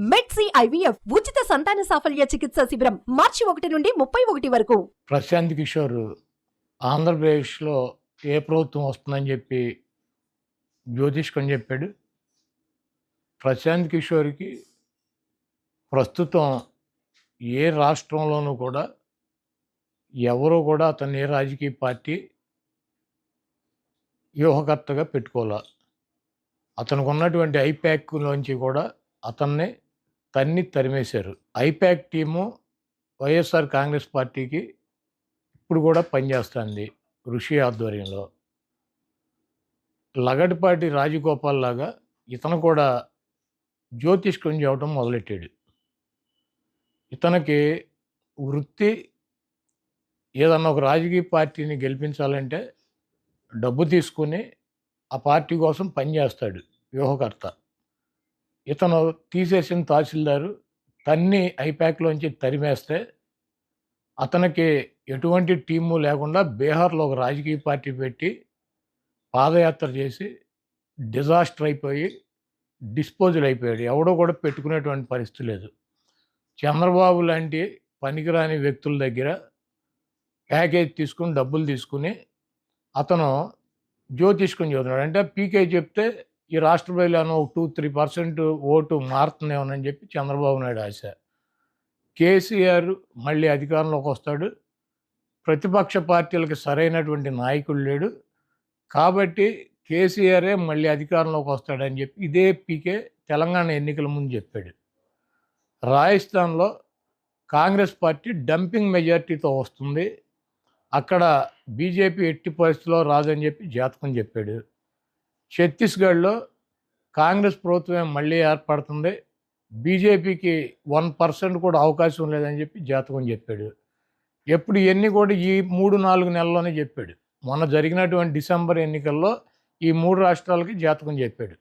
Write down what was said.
మెడ్సీ IVF ఉచిత సంతాన సాఫల్య చికిత్స శిబిరం మార్చి 1 నుండి 31 వరకు. ప్రశాంత్ కిషోర్ ఆంధ్రప్రదేశ్లో ఏ ప్రభుత్వం వస్తుందని చెప్పి జ్యోతిష్కని చెప్పాడు. ప్రశాంత్ కిషోర్కి ప్రస్తుతం ఏ రాష్ట్రంలోనూ కూడా ఎవరూ కూడా అతన్ని ఏ రాజకీయ పార్టీ వ్యూహకర్తగా పెట్టుకోలే. అతనికి ఉన్నటువంటి ఐప్యాక్లోంచి కూడా అతన్ని తరిమేశారు. ఐప్యాక్ టీము వైఎస్ఆర్ కాంగ్రెస్ పార్టీకి ఇప్పుడు కూడా పనిచేస్తుంది ఋషి ఆధ్వర్యంలో. లగడపాటి రాజగోపాల్ లాగా ఇతను కూడా జ్యోతిష్కం చేయడం మొదలెట్టాడు. ఇతనికి వృత్తి ఏదన్నా ఒక రాజకీయ పార్టీని గెలిపించాలంటే డబ్బు తీసుకుని ఆ పార్టీ కోసం పనిచేస్తాడు వ్యూహకర్త. ఇతను తీసేసిన తహసీల్దారు ఐప్యాక్లోంచి తరిమేస్తే అతనికి ఎటువంటి టీము లేకుండా బీహార్లో ఒక రాజకీయ పార్టీ పెట్టి పాదయాత్ర చేసి డిజాస్టర్ అయిపోయి డిస్పోజల్ అయిపోయాడు. ఎవడో కూడా పెట్టుకునేటువంటి పరిస్థితి లేదు. చంద్రబాబు లాంటి పనికిరాని వ్యక్తుల దగ్గర ప్యాకేజ్ తీసుకుని డబ్బులు తీసుకుని అతను జ్యోతిష్కం చదువుతున్నాడు. అంటే పీకే చెప్తే ఈ రాష్ట్ర ప్రజలను ఒక 2-3% ఓటు మారుతుందేమోనని చెప్పి చంద్రబాబు నాయుడు ఆశ. కేసీఆర్ మళ్ళీ అధికారంలోకి వస్తాడు. ప్రతిపక్ష పార్టీలకు సరైనటువంటి నాయకుడు లేడు కాబట్టి కేసీఆరే మళ్ళీ అధికారంలోకి వస్తాడని చెప్పి ఇదే పీకే తెలంగాణ ఎన్నికల ముందు చెప్పాడు. రాజస్థాన్లో కాంగ్రెస్ పార్టీ డంపింగ్ మెజార్టీతో వస్తుంది, అక్కడ బీజేపీ ఎట్టి పరిస్థితిలో రాదని చెప్పి జాతకం చెప్పాడు. ఛత్తీస్గఢ్లో కాంగ్రెస్ ప్రభుత్వం మళ్ళీ ఏర్పడుతుంది, బీజేపీకి 1% కూడా అవకాశం లేదని చెప్పి జాతకం చెప్పాడు. ఎప్పుడు ఇవన్నీ కూడా ఈ 3-4 నెలల్లోనే చెప్పాడు. మొన్న జరిగినటువంటి డిసెంబర్ ఎన్నికల్లో ఈ 3 రాష్ట్రాలకి జాతకం చెప్పాడు.